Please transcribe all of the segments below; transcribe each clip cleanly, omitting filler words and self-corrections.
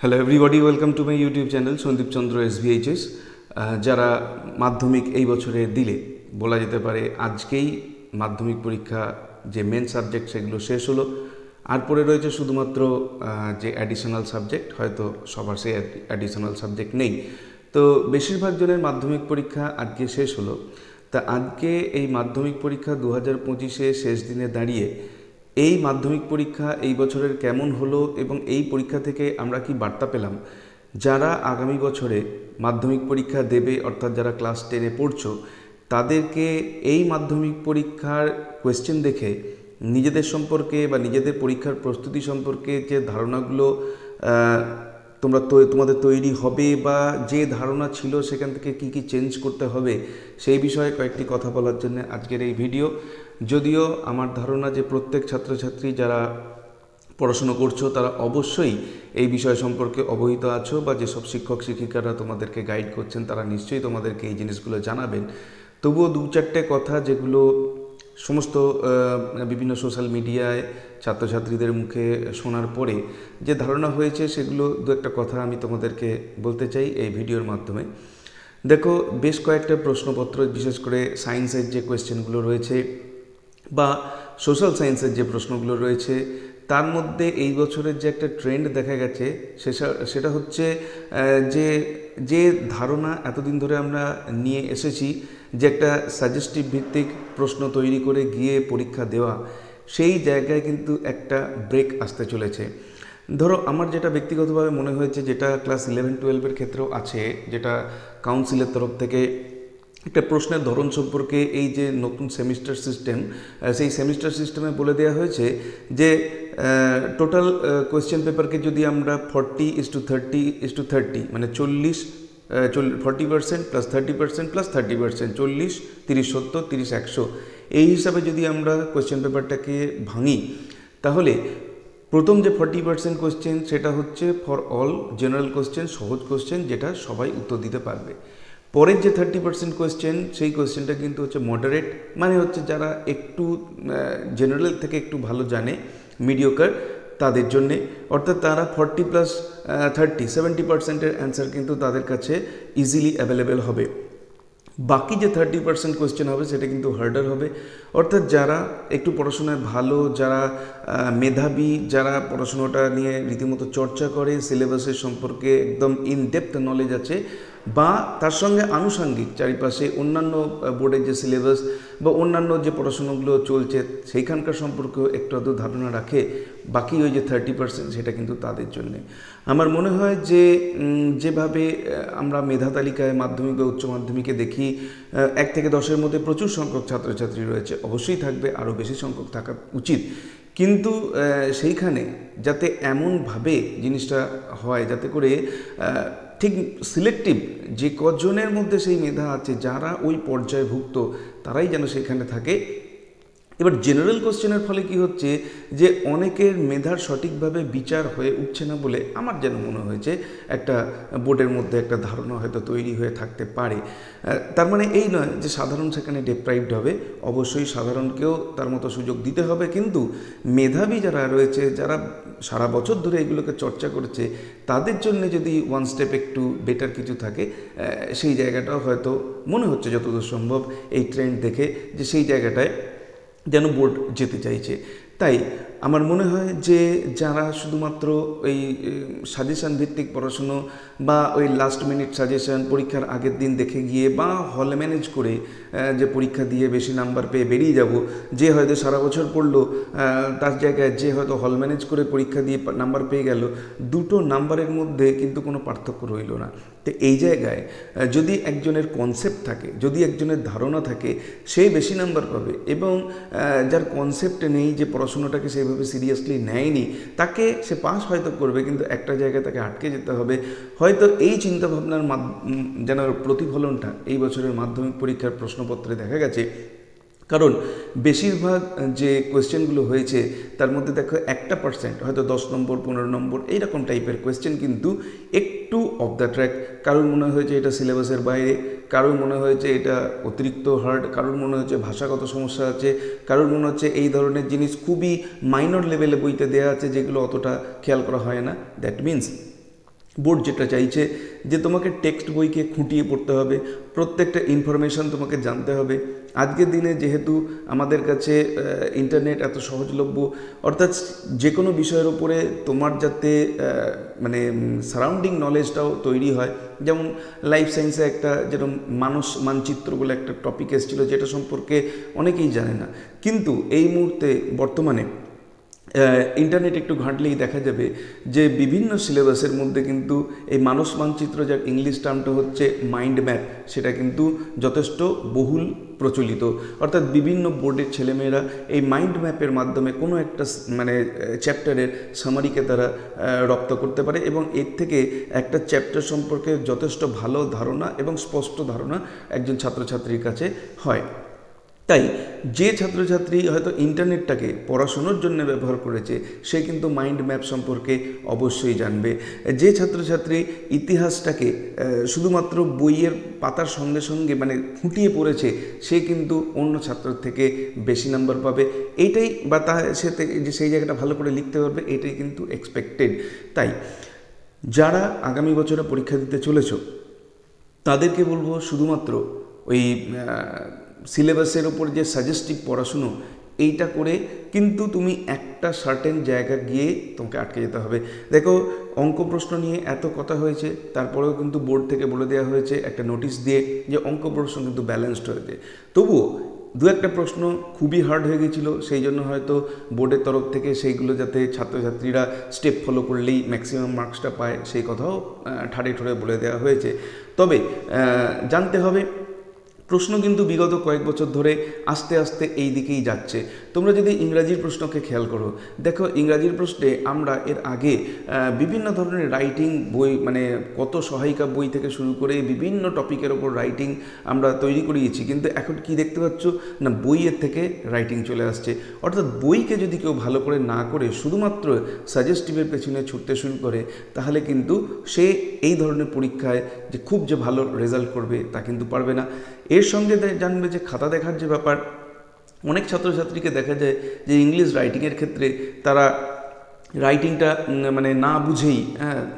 Hello everybody, welcome to my YouTube channel Sandeep Chandra SVHS। যারা মাধ্যমিক এই বছরে দিলে, বলা যেতে পারে আজকেই মাধ্যমিক পরীক্ষা যে মেন সাবজেক্ট সেগুলো শেষ হলো, আর পরে রয়েছে শুধুমাত্র যে অ্যাডিশনাল সাবজেক্ট, হয়তো সবার সেই অ্যাডিশনাল সাবজেক্ট নেই। তো বেশিরভাগ জনের মাধ্যমিক পরীক্ষা আজকে শেষ হলো। তা আজকে এই মাধ্যমিক পরীক্ষা 2025-এ শেষ দিনে দাঁড়িয়ে এই মাধ্যমিক পরীক্ষা এই বছরের কেমন হলো এবং এই পরীক্ষা থেকে আমরা কি বার্তা পেলাম, যারা আগামী বছরে মাধ্যমিক পরীক্ষা দেবে, অর্থাৎ যারা ক্লাস 10-এ পড়ছো, তাদেরকে এই মাধ্যমিক পরীক্ষার কোয়েশ্চেন দেখে নিজেদের সম্পর্কে বা নিজেদের পরীক্ষার প্রস্তুতি সম্পর্কে যে ধারণাগুলো তোমাদের তৈরি হবে বা যে ধারণা ছিল সেখান থেকে কি কি চেঞ্জ করতে হবে, সেই বিষয়ে কয়েকটি কথা বলার জন্য আজকের এই ভিডিও। যদিও আমার ধারণা যে প্রত্যেক ছাত্রছাত্রী যারা পড়াশুনো করছো তারা অবশ্যই এই বিষয় সম্পর্কে অবহিত আছো, বা যেসব শিক্ষক শিক্ষিকারা তোমাদেরকে গাইড করছেন তারা নিশ্চয়ই তোমাদেরকে এই জিনিসগুলো জানাবেন। তবুও দু চারটে কথা যেগুলো সমস্ত বিভিন্ন সোশ্যাল মিডিয়ায় ছাত্রছাত্রীদের মুখে শোনার পরে যে ধারণা হয়েছে, সেগুলো দু একটা কথা আমি তোমাদেরকে বলতে চাই এই ভিডিওর মাধ্যমে। দেখো, বেশ কয়েকটা প্রশ্নপত্র, বিশেষ করে সায়েন্সের যে কোয়েশ্চেনগুলো রয়েছে বা সোশ্যাল সায়েন্সের যে প্রশ্নগুলো রয়েছে, তার মধ্যে এই বছরের যে একটা ট্রেন্ড দেখা গেছে সেটা হচ্ছে যে যে ধারণা এতদিন ধরে আমরা নিয়ে এসেছি যে একটা সাজেস্টিভ ভিত্তিক প্রশ্ন তৈরি করে গিয়ে পরীক্ষা দেওয়া, সেই জায়গায় কিন্তু একটা ব্রেক আসতে চলেছে। ধরো, আমার যেটা ব্যক্তিগতভাবে মনে হয়েছে, যেটা ক্লাস 11-12-এর ক্ষেত্রেও আছে, যেটা কাউন্সিলের তরফ থেকে একটা প্রশ্নের ধরন সম্পর্কে, এই যে নতুন সেমিস্টার সিস্টেম, সেই সেমিস্টার সিস্টেমে বলে দেওয়া হয়েছে যে টোটাল কোয়েশ্চেন পেপারকে যদি আমরা 40:30 মানে 40% প্লাস 30% প্লাস 30%, 40, 30, 70, 30, 100, এই হিসাবে যদি আমরা কোয়েশ্চেন পেপারটাকে ভাঙি, তাহলে প্রথম যে 40% কোয়েশ্চেন সেটা হচ্ছে ফর অল জেনারেল কোয়েশ্চেন, সহজ কোয়েশ্চেন, যেটা সবাই উত্তর দিতে পারবে। পরের যে 30% কোয়েশ্চেন, সেই কোয়েশ্চেনটা কিন্তু হচ্ছে মডারেট, মানে হচ্ছে যারা একটু জেনারেল থেকে একটু ভালো জানে, মিডিওকার, তাদের জন্যে। অর্থাৎ তারা 40+30 70%-এর অ্যান্সার কিন্তু তাদের কাছে ইজিলি অ্যাভেলেবেল হবে। বাকি যে 30% কোয়েশ্চেন হবে সেটা কিন্তু হার্ডার হবে। অর্থাৎ যারা একটু পড়াশোনায় ভালো, যারা মেধাবী, যারা পড়াশোনাটা নিয়ে রীতিমতো চর্চা করে, সিলেবাসের সম্পর্কে একদম ইনডেপথ নলেজ আছে, বা তার সঙ্গে আনুষঙ্গিক চারিপাশে অন্যান্য বোর্ডের যে সিলেবাস বা অন্যান্য যে পড়াশোনাগুলো চলছে সেইখানকার সম্পর্কেও একটু আধটু ধারণা রাখে, বাকি ওই যে 30% সেটা কিন্তু তাদের জন্যে। আমার মনে হয় যে যেভাবে আমরা মেধা তালিকায় মাধ্যমিক বা উচ্চ মাধ্যমিকে দেখি 1 থেকে 10-এর মধ্যে প্রচুর সংখ্যক ছাত্রছাত্রী রয়েছে, অবশ্যই থাকবে, আরও বেশি সংখ্যক থাকা উচিত, কিন্তু সেইখানে যাতে এমনভাবে জিনিসটা হয় যাতে করে ঠিক সিলেক্টিভ যে কজনের মধ্যে সেই মেধা আছে, যারা ওই পর্যায়ভুক্ত, তারাই যেন সেখানে থাকে। এবার জেনারেল কোশ্চেনের ফলে কি হচ্ছে যে অনেকের মেধার সঠিকভাবে বিচার হয়ে উঠছে না বলে আমার যেন মনে হয়েছে একটা বোর্ডের মধ্যে একটা ধারণা হয়তো তৈরি হয়ে থাকতে পারে। তার মানে এই নয় যে সাধারণ সেখানে ডেপ্রাইভড হবে, অবশ্যই সাধারণকেও তার মতো সুযোগ দিতে হবে, কিন্তু মেধাবী যারা রয়েছে, যারা সারা বছর ধরে এগুলোকে চর্চা করছে, তাদের জন্য যদি ওয়ান স্টেপ একটু বেটার কিছু থাকে, সেই জায়গাটাও হয়তো মনে হচ্ছে যতদূর সম্ভব এই ট্রেন্ড দেখে যে সেই জায়গাটায় যেন বোর্ড যেতে চাইছে। তাই আমার মনে হয় যে যারা শুধুমাত্র ওই সাজেশান ভিত্তিক পড়াশুনো বা ওই লাস্ট মিনিট সাজেশান পরীক্ষার আগের দিন দেখে গিয়ে বা হল ম্যানেজ করে যে পরীক্ষা দিয়ে বেশি নাম্বার পেয়ে বেরিয়ে যাব, যে হয়তো সারা বছর পড়লো তার জায়গায় যে হয়তো হল ম্যানেজ করে পরীক্ষা দিয়ে নাম্বার পেয়ে গেল, দুটো নাম্বারের মধ্যে কিন্তু কোনো পার্থক্য রইল না। তো এই জায়গায় যদি একজনের কনসেপ্ট থাকে, যদি একজনের ধারণা থাকে, সে বেশি নাম্বার পাবে, এবং যার কনসেপ্ট নেই, যে পড়াশোনাটাকে সেভাবে সিরিয়াসলি নেয়নি, তাকে সে পাস হয়তো করবে, কিন্তু একটা জায়গায় তাকে আটকে যেতে হবে। হয়তো এই চিন্তাভাবনার যেন প্রতিফলনটা এই বছরের মাধ্যমিক পরীক্ষার প্রশ্নপত্রে দেখা গেছে। কারণ বেশিরভাগ যে কোয়েশ্চেনগুলো হয়েছে তার মধ্যে দেখো 1% হয়তো 10 নম্বর 15 নম্বর এইরকম টাইপের কোয়েশ্চেন কিন্তু একটু অফ দ্য ট্র্যাক। কারোর মনে হয়েছে এটা সিলেবাসের বাইরে, কারোর মনে হয়েছে এটা অতিরিক্ত হার্ড, কারোর মনে হচ্ছে ভাষাগত সমস্যা আছে, কারোর মনে হচ্ছে এই ধরনের জিনিস খুবই মাইনর লেভেলে বইতে দেওয়া আছে, যেগুলো অতটা খেয়াল করা হয় না। দ্যাট মিনস বোর্ড যেটা চাইছে যে তোমাকে টেক্সট বইকে খুঁটিয়ে পড়তে হবে, প্রত্যেকটা ইনফরমেশান তোমাকে জানতে হবে। আজকের দিনে যেহেতু আমাদের কাছে ইন্টারনেট এত সহজলভ্য, অর্থাৎ যে কোনো বিষয়ের উপরে তোমার যাতে মানে সারাউন্ডিং নলেজটাও তৈরি হয়। যেমন লাইফ সায়েন্সে একটা যেরকম মানুষ মানচিত্র বলে একটা টপিক এসেছিলো, যেটা সম্পর্কে অনেকেই জানে না, কিন্তু এই মুহূর্তে বর্তমানে ইন্টারনেট একটু ঘাঁটলেই দেখা যাবে যে বিভিন্ন সিলেবাসের মধ্যে কিন্তু এই মানস মানচিত্র, যার ইংলিশ টার্মটা হচ্ছে মাইন্ড ম্যাপ, সেটা কিন্তু যথেষ্ট বহুল প্রচলিত। অর্থাৎ বিভিন্ন বোর্ডের ছেলেমেয়েরা এই মাইন্ড ম্যাপের মাধ্যমে কোনো একটা মানে চ্যাপ্টারের সামারিকে তারা রপ্ত করতে পারে এবং এর থেকে একটা চ্যাপ্টার সম্পর্কে যথেষ্ট ভালো ধারণা এবং স্পষ্ট ধারণা একজন ছাত্রছাত্রীর কাছে হয়। তাই যে ছাত্রছাত্রী হয়তো ইন্টারনেটটাকে পড়াশোনার জন্য ব্যবহার করেছে, সে কিন্তু মাইন্ড ম্যাপ সম্পর্কে অবশ্যই জানবে। যে ছাত্রছাত্রী ইতিহাসটাকে শুধুমাত্র বইয়ের পাতার সঙ্গে সঙ্গে মানে খুঁটিয়ে পড়েছে, সে কিন্তু অন্য ছাত্রের থেকে বেশি নাম্বার পাবে। এইটাই বা তা সে যে সেই জায়গাটা ভালো করে লিখতে পারবে, এটাই কিন্তু এক্সপেক্টেড। তাই যারা আগামী বছরে পরীক্ষা দিতে চলেছ, তাদেরকে বলবো শুধুমাত্র ওই সিলেবাসের ওপর যে সাজেস্টিভ পড়াশুনো, এইটা করে কিন্তু তুমি একটা সার্টেন জায়গা গিয়ে তোমাকে আটকে যেতে হবে। দেখো, অঙ্ক প্রশ্ন নিয়ে এত কথা হয়েছে, তারপরেও কিন্তু বোর্ড থেকে বলে দেওয়া হয়েছে একটা নোটিশ দিয়ে যে অঙ্ক প্রশ্ন কিন্তু ব্যালেন্সড হয়েছে। তবুও দু একটা প্রশ্ন খুবই হার্ড হয়ে গেছিলো, সেই জন্য হয়তো বোর্ডের তরফ থেকে সেইগুলো যাতে ছাত্রছাত্রীরা স্টেপ ফলো করলেই ম্যাক্সিমাম মার্কসটা পায়, সেই কথাও ঠাড়ে ঠোড়ে বলে দেওয়া হয়েছে। তবে জানতে হবে, প্রশ্ন কিন্তু বিগত কয়েক বছর ধরে আস্তে আস্তে এই দিকেই যাচ্ছে। তোমরা যদি ইংরাজির প্রশ্নকে খেয়াল করো, দেখো ইংরাজির প্রশ্নে আমরা এর আগে বিভিন্ন ধরনের রাইটিং বই, মানে কত সহায়িকা বই থেকে শুরু করে বিভিন্ন টপিকের ওপর রাইটিং আমরা তৈরি করিয়েছি, কিন্তু এখন কি দেখতে পাচ্ছ না, বইয়ের থেকে রাইটিং চলে আসছে। অর্থাৎ বইকে যদি কেউ ভালো করে না করে শুধুমাত্র সাজেস্টিভের পেছনে ছুটতে শুরু করে, তাহলে কিন্তু সে এই ধরনের পরীক্ষায় যে খুব যে ভালো রেজাল্ট করবে তা কিন্তু পারবে না। এর সঙ্গে জানবে যে খাতা দেখার যে ব্যাপার, অনেক ছাত্রছাত্রীকে দেখা যায় যে ইংলিশ রাইটিংয়ের ক্ষেত্রে তারা রাইটিংটা মানে না বুঝেই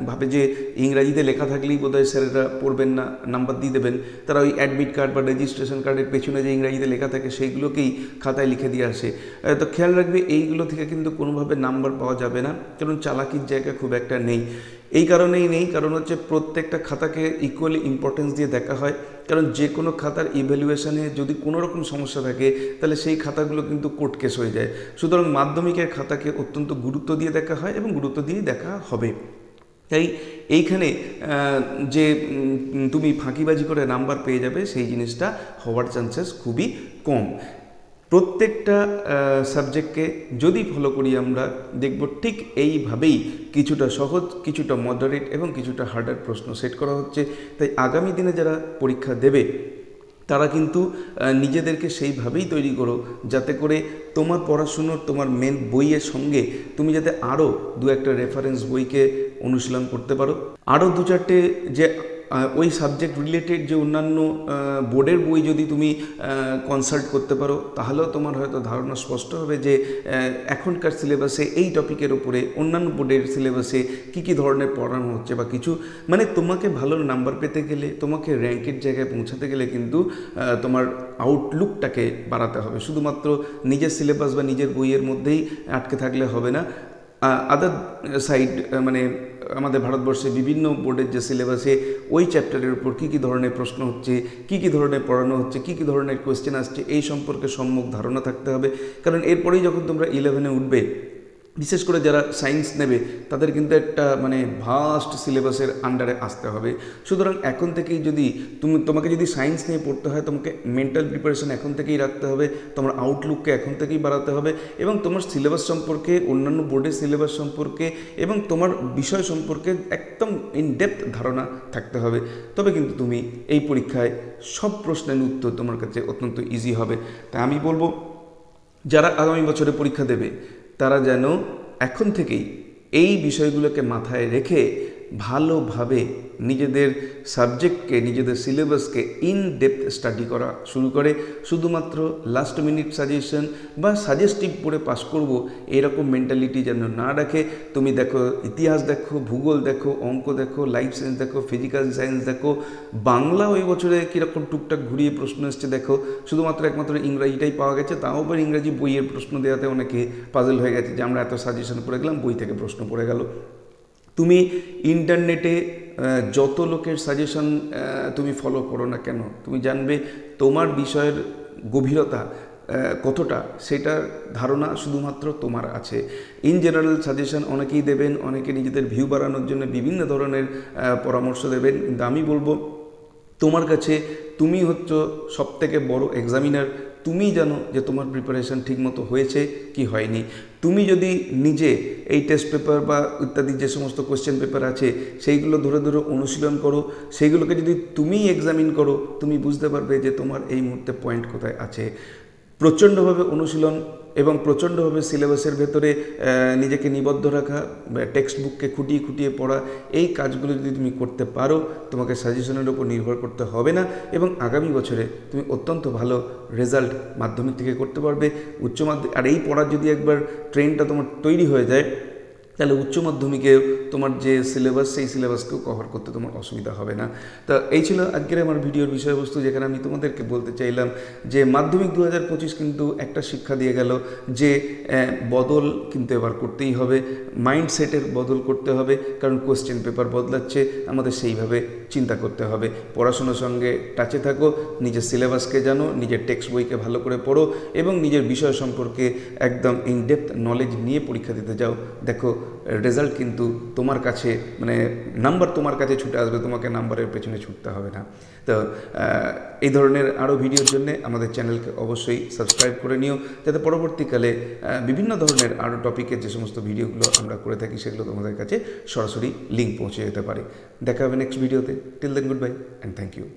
ভাবে যে ইংরাজিতে লেখা থাকলেই বোধহয় স্যারেরা পড়বেন না, নাম্বার দিয়ে দেবেন। তারা ওই অ্যাডমিট কার্ড বা রেজিস্ট্রেশন কার্ডের পেছনে যে ইংরাজিতে লেখা থাকে সেইগুলোকেই খাতায় লিখে দিয়ে আসে। তো খেয়াল রাখবে, এইগুলো থেকে কিন্তু কোনোভাবে নাম্বার পাওয়া যাবে না, কারণ চালাকির জায়গা খুব একটা নেই। এই কারণেই নেই, কারণ হচ্ছে প্রত্যেকটা খাতাকে ইকুয়ালি ইম্পর্টেন্স দিয়ে দেখা হয়। কারণ যে কোনো খাতার ইভ্যালুয়েশনে যদি কোনো রকম সমস্যা থাকে, তাহলে সেই খাতাগুলো কিন্তু কোর্ট কেস হয়ে যায়। সুতরাং মাধ্যমিকের খাতাকে অত্যন্ত গুরুত্ব দিয়ে দেখা হয় এবং গুরুত্ব দিয়ে দেখা হবে। তাই এইখানে যে তুমি ফাঁকিবাজি করে নাম্বার পেয়ে যাবে, সেই জিনিসটা হওয়ার চান্সেস খুবই কম। প্রত্যেকটা সাবজেক্টকে যদি ফলো করি আমরা, দেখব ঠিক এইভাবেই কিছুটা সহজ, কিছুটা মডারেট এবং কিছুটা হার্ডার প্রশ্ন সেট করা হচ্ছে। তাই আগামী দিনে যারা পরীক্ষা দেবে, তারা কিন্তু নিজেদেরকে সেইভাবেই তৈরি করো, যাতে করে তোমার পড়াশুনোর, তোমার মেন বইয়ের সঙ্গে তুমি যাতে আরও দু একটা রেফারেন্স বইকে অনুশীলন করতে পারো। আরও দু চারটে যে ওই সাবজেক্ট রিলেটেড যে অন্যান্য বোর্ডের বই যদি তুমি কনসাল্ট করতে পারো, তাহলেও তোমার হয়তো ধারণা স্পষ্ট হবে যে এখনকার সিলেবাসে এই টপিকের উপরে অন্যান্য বোর্ডের সিলেবাসে কী ধরনের পড়ানো হচ্ছে বা কিছু। মানে তোমাকে ভালো নাম্বার পেতে গেলে, তোমাকে র্যাঙ্কের জায়গায় পৌঁছাতে গেলে কিন্তু তোমার আউটলুকটাকে বাড়াতে হবে। শুধুমাত্র নিজের সিলেবাস বা নিজের বইয়ের মধ্যেই আটকে থাকলে হবে না। আদার সাইড মানে আমাদের ভারতবর্ষে বিভিন্ন বোর্ডের যে সিলেবাসে ওই চ্যাপ্টারের উপর কী ধরনের প্রশ্ন হচ্ছে, কী ধরনের পড়ানো হচ্ছে, কী ধরনের কোয়েশ্চেন আসছে, এই সম্পর্কে সম্যক ধারণা থাকতে হবে। কারণ এরপরেই যখন তোমরা 11-এ উঠবে, বিশেষ করে যারা সায়েন্স নেবে, তাদের কিন্তু একটা মানে ভাস্ট সিলেবাসের আন্ডারে আসতে হবে। সুতরাং এখন থেকেই যদি তোমাকে যদি সায়েন্স নিয়ে পড়তে হয়, তোমাকে মেন্টাল প্রিপারেশন এখন থেকেই রাখতে হবে, তোমার আউটলুককে এখন থেকেই বাড়াতে হবে এবং তোমার সিলেবাস সম্পর্কে, অন্যান্য বোর্ডের সিলেবাস সম্পর্কে এবং তোমার বিষয় সম্পর্কে একদম ইনডেপথ ধারণা থাকতে হবে। তবে কিন্তু তুমি এই পরীক্ষায় সব প্রশ্নের উত্তর তোমার কাছে অত্যন্ত ইজি হবে। তাই আমি বলবো, যারা আগামী বছরে পরীক্ষা দেবে, তারা যেন এখন থেকেই এই বিষয়গুলোকে মাথায় রেখে ভালোভাবে নিজেদের সাবজেক্টকে, নিজেদের সিলেবাসকে ইন ডেপথ স্টাডি করা শুরু করে। শুধুমাত্র লাস্ট মিনিট সাজেশন বা সাজেস্টিভ পড়ে পাস করব এরকম মেন্টালিটি যেন না রাখে। তুমি দেখো, ইতিহাস দেখো, ভূগোল দেখো, অঙ্ক দেখো, লাইফ সায়েন্স দেখো, ফিজিক্যাল সায়েন্স দেখো, বাংলা ওই বছরে কীরকম টুকটাক ঘুরিয়ে প্রশ্ন এসছে দেখো। শুধুমাত্র একমাত্র ইংরাজিটাই পাওয়া গেছে, তাও আবার ইংরাজি বইয়ের প্রশ্ন দেওয়াতে অনেকে পাজল হয়ে গেছে যে আমরা এত সাজেশন পড়ে গেলাম, বই থেকে প্রশ্ন পড়ে গেল। তুমি ইন্টারনেটে যত লোকের সাজেশন তুমি ফলো করো না কেন, তুমি জানবে তোমার বিষয়ের গভীরতা কতটা, সেটার ধারণা শুধুমাত্র তোমার আছে। ইন জেনারেল সাজেশন অনেকেই দেবেন, অনেকে নিজেদের ভিউ বাড়ানোর জন্য বিভিন্ন ধরনের পরামর্শ দেবেন, কিন্তু আমি বলবো তোমার কাছে তুমি হচ্ছে সবথেকে বড় এক্সামিনার। তুমি জানো যে তোমার প্রিপারেশান ঠিকমতো হয়েছে কি হয়নি। তুমি যদি নিজে এই টেস্ট পেপার বা ইত্যাদি যে সমস্ত কোশ্চেন পেপার আছে সেইগুলো ধরে ধরে অনুশীলন করো, সেইগুলোকে যদি তুমি এক্সামিন করো, তুমি বুঝতে পারবে যে তোমার এই মুহূর্তে পয়েন্ট কোথায় আছে। প্রচণ্ডভাবে অনুশীলন এবং প্রচণ্ডভাবে সিলেবাসের ভেতরে নিজেকে নিবদ্ধ রাখা, টেক্সট বুককে খুঁটিয়ে খুঁটিয়ে পড়া, এই কাজগুলো যদি তুমি করতে পারো, তোমাকে সাজেশনের উপর নির্ভর করতে হবে না এবং আগামী বছরে তুমি অত্যন্ত ভালো রেজাল্ট মাধ্যমিক থেকে করতে পারবে। উচ্চ মাধ্যমিক আর এই পড়ার যদি একবার ট্রেনটা তোমার তৈরি হয়ে যায়, তাহলে উচ্চ মাধ্যমিকে তোমার যে সিলেবাস, সেই সিলেবাসকেও কভার করতে তোমার অসুবিধা হবে না। তো এই ছিল আজকের আমার ভিডিওর বিষয়বস্তু, যেখানে আমি তোমাদেরকে বলতে চাইলাম যে মাধ্যমিক 2025 কিন্তু একটা শিক্ষা দিয়ে গেল যে বদল কিন্তু এবার করতেই হবে, মাইন্ডসেটের বদল করতে হবে, কারণ কোশ্চেন পেপার বদলাচ্ছে, আমাদের সেইভাবে চিন্তা করতে হবে। পড়াশোনার সঙ্গে টাচে থাকো, নিজের সিলেবাসকে জানো, নিজের টেক্সট বইকে ভালো করে পড়ো এবং নিজের বিষয় সম্পর্কে একদম ইনডেপথ নলেজ নিয়ে পরীক্ষা দিতে যাও। দেখো রেজাল্ট কিন্তু তোমার কাছে, মানে নাম্বার তোমার কাছে ছুটে আসবে, তোমাকে নাম্বারের পেছনে ছুটতে হবে না। তো এই ধরনের আরও ভিডিওর জন্য আমাদের চ্যানেলকে অবশ্যই সাবস্ক্রাইব করে নিও, যাতে পরবর্তীকালে বিভিন্ন ধরনের আরও টপিকের যে সমস্ত ভিডিওগুলো আমরা করে থাকি সেগুলো তোমাদের কাছে সরাসরি লিঙ্ক পৌঁছে যেতে পারে। দেখা হবে নেক্সট ভিডিওতে। Till then, goodbye and thank you.